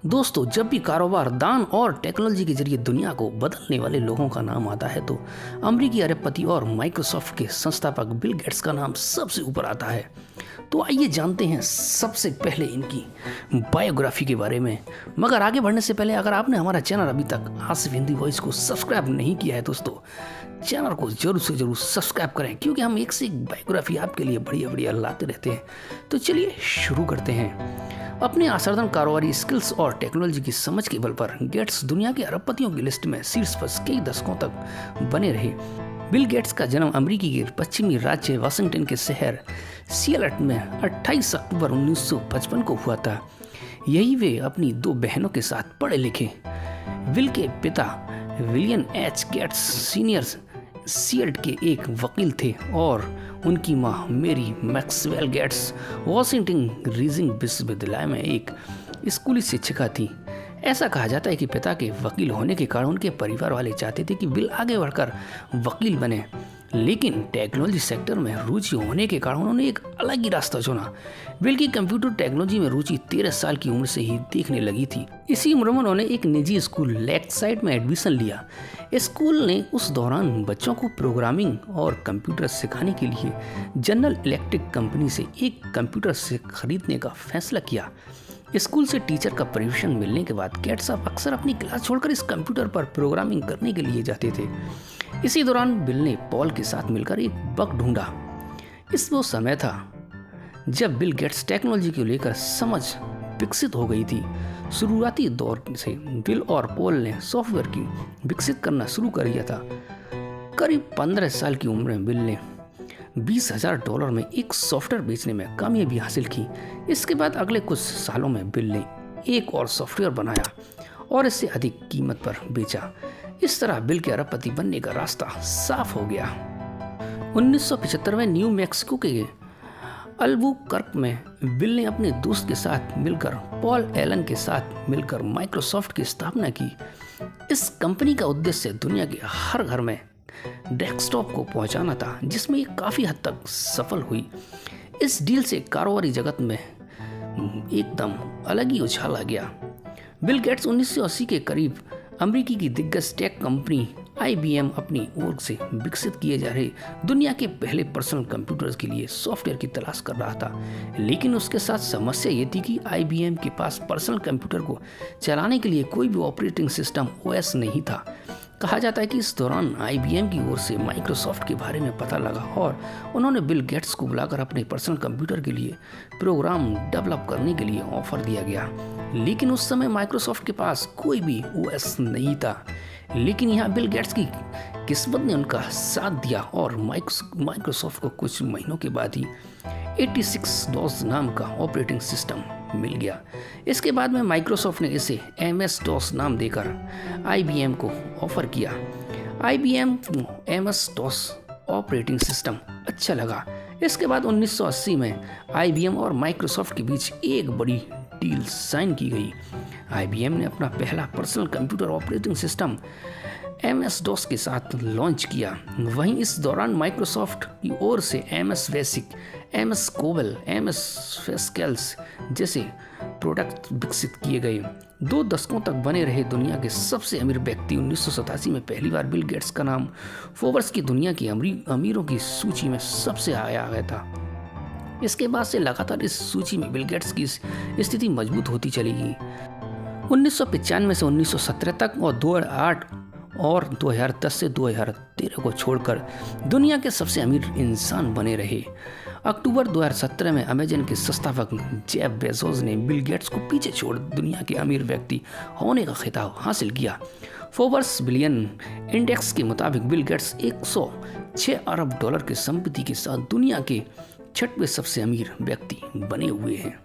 दोस्तों, जब भी कारोबार, दान और टेक्नोलॉजी के जरिए दुनिया को बदलने वाले लोगों का नाम आता है तो अमेरिकी अरबपति और माइक्रोसॉफ्ट के संस्थापक बिल गेट्स का नाम सबसे ऊपर आता है। तो आइए जानते हैं सबसे पहले इनकी बायोग्राफी के बारे में। मगर आगे बढ़ने से पहले अगर आपने हमारा चैनल अभी तक आसिफ हिंदी वॉइस को सब्सक्राइब नहीं किया है दोस्तों, चैनल को जरूर से जरूर सब्सक्राइब करें, क्योंकि हम एक से एक बायोग्राफी आपके लिए बढ़िया बढ़िया लाते रहते हैं। तो चलिए शुरू करते हैं। अपने असाधारण कारोबारी स्किल्स और टेक्नोलॉजी की समझ के बल पर गेट्स दुनिया के अरबपतियों की लिस्ट में शीर्ष पर कई दशकों तक बने रहे। बिल गेट्स का जन्म अमेरिकी के पश्चिमी राज्य वाशिंगटन के शहर सियाटल में 28 अक्टूबर 1955 को हुआ था। यही वे अपनी दो बहनों के साथ पढ़े लिखे। बिल के पिता William H Gates senior Seattle के एक वकील थे और उनकी मां मेरी मैक्सवेल गेट्स वाशिंगटन रीजनिंग विश्वविद्यालय में एक स्कूली शिक्षिका थी। ऐसा कहा जाता है कि पिता के वकील होने के कारण उनके परिवार वाले चाहते थे कि बिल आगे बढ़कर वकील बने, लेकिन टेक्नोलॉजी सेक्टर में रुचि होने के कारण उन्होंने एक अलग ही रास्ता चुना। बिल की कंप्यूटर टेक्नोलॉजी में रुचि 13 साल की उम्र से ही देखने लगी थी। इसी उम्र में उन्होंने एक निजी स्कूल लेकसाइड में एडमिशन लिया। स्कूल ने उस दौरान बच्चों को प्रोग्रामिंग और कंप्यूटर सिखाने के लिए जनरल इलेक्ट्रिक कंपनी से एक कंप्यूटर से खरीदने का फैसला किया। स्कूल से टीचर का प्रशिक्षण मिलने के बाद गेट्स अक्सर अपनी क्लास छोड़कर इस कंप्यूटर पर प्रोग्रामिंग करने के लिए जाते थे। इसी दौरान बिल ने पॉल के साथ मिलकर एक बग ढूंढा। इस वो समय था जब बिल गेट्स टेक्नोलॉजी को लेकर समझ विकसित हो गई थी। शुरुआती दौर से बिल और पॉल ने सॉफ्टवेयर की विकसित करना शुरू कर दिया था। करीब 15 साल की उम्र में बिल ने $20,000 में एक सॉफ्टवेयर बेचने में कामयाबी हासिल की। इसके बाद अगले कुछ सालों में बिल ने एक और सॉफ्टवेयर बनाया और इसे अधिक कीमत पर बेचा। इस तरह बिल के अरबपति बनने का रास्ता साफ हो गया। 1975 में न्यू मैक्सिको के अल्बुकर्क में बिल ने अपने दोस्त के साथ मिलकर पॉल एलन के साथ मिलकर माइक्रोसॉफ्ट की स्थापना की। इस कंपनी का उद्देश्य दुनिया के हर घर में डेस्कटॉप को पहुंचाना था, जिसमें ये काफ़ी हद तक सफल हुई। इस डील से कारोबारी जगत में एकदम अलग ही उछाल आ गया। बिल गेट्स 1980 के करीब अमेरिकी की दिग्गज टेक कंपनी IBM अपनी ओर से विकसित किए जा रहे दुनिया के पहले पर्सनल कंप्यूटर्स के लिए सॉफ्टवेयर की तलाश कर रहा था। लेकिन उसके साथ समस्या ये थी कि IBM के पास पर्सनल कंप्यूटर को चलाने के लिए कोई भी ऑपरेटिंग सिस्टम OS नहीं था। कहा जाता है कि इस दौरान IBM की ओर से माइक्रोसॉफ्ट के बारे में पता लगा और उन्होंने बिल गेट्स को बुलाकर अपने पर्सनल कंप्यूटर के लिए प्रोग्राम डेवलप करने के लिए ऑफर दिया गया। लेकिन उस समय माइक्रोसॉफ्ट के पास कोई भी OS नहीं था। लेकिन यहाँ बिल गेट्स की किस्मत ने उनका साथ दिया और माइक्रोसॉफ्ट को कुछ महीनों के बाद ही 86 DOS नाम का ऑपरेटिंग सिस्टम मिल गया। इसके बाद में माइक्रोसॉफ्ट ने इसे MS DOS नाम देकर IBM को ऑफर किया। IBM को MS DOS ऑपरेटिंग सिस्टम अच्छा लगा। इसके बाद 1980 में IBM और माइक्रोसॉफ्ट के बीच एक बड़ी डील साइन की गई। IBM ने अपना पहला personal computer operating system MS DOS के साथ लॉन्च किया। वहीं इस दौरान माइक्रोसॉफ्ट की ओर से MS BASIC, MS COBOL, MS Pascals जैसे प्रोडक्ट विकसित किए गए। 2 दशकों तक बने रहे दुनिया के सबसे अमीर व्यक्ति। 1987 में पहली बार बिल गेट्स का नाम फोर्ब्स की दुनिया के अमीरों की सूची में सबसे आया गया था। इसके बाद से लगातार इस सूची में बिल गेट्स की स्थिति मजबूत होती चली गई। 1995 से 1917 तक और 2008 और 2010 से 2013 को छोड़कर दुनिया के सबसे अमीर इंसान बने रहे। अक्टूबर 2017 में अमेजन के संस्थापक जेफ बेजोस ने बिल गेट्स को पीछे छोड़ दुनिया के अमीर व्यक्ति होने का खिताब हासिल किया। फोर्ब्स बिलियन इंडेक्स के मुताबिक बिल गेट्स $106 अरब की संपत्ति के साथ दुनिया के 6वें सबसे अमीर व्यक्ति बने हुए हैं।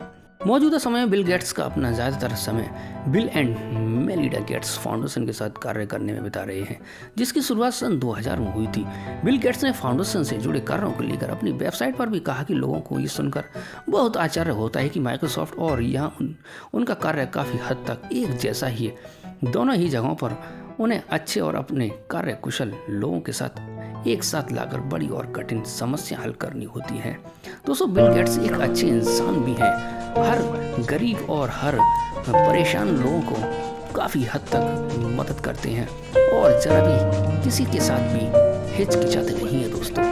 मौजूदा समय में बिल गेट्स का अपना ज़्यादातर समय bill and Melinda Gates foundation के साथ कार्य करने में बिता रहे हैं, जिसकी शुरुआत सन 2000 में हुई थी। बिल गेट्स ने फाउंडेशन से जुड़े कार्यों को लेकर अपनी वेबसाइट पर भी कहा कि लोगों को ये सुनकर बहुत आश्चर्य होता है कि माइक्रोसॉफ्ट और यहाँ उनका कार्य काफ़ी हद तक एक जैसा ही है। दोनों ही जगहों पर उन्हें अच्छे और अपने कार्य कुशल लोगों के साथ एक साथ लाकर बड़ी और कठिन समस्या हल करनी होती है। दोस्तों, बिल गेट्स एक अच्छे इंसान भी हैं। हर गरीब और हर परेशान लोगों को काफ़ी हद तक मदद करते हैं और ज़रा भी किसी के साथ भी हिचकिचाते नहीं है दोस्तों।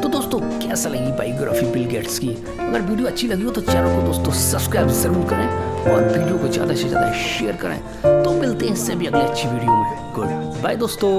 तो दोस्तों कैसा लगी बायोग्राफी बिल गेट्स की? अगर वीडियो अच्छी लगी हो तो चैनल को दोस्तों सब्सक्राइब ज़रूर करें और वीडियो को ज़्यादा से ज़्यादा शेयर करें। तो मिलते हैं इससे भी अगली अच्छी वीडियो में। गुड बाय दोस्तों।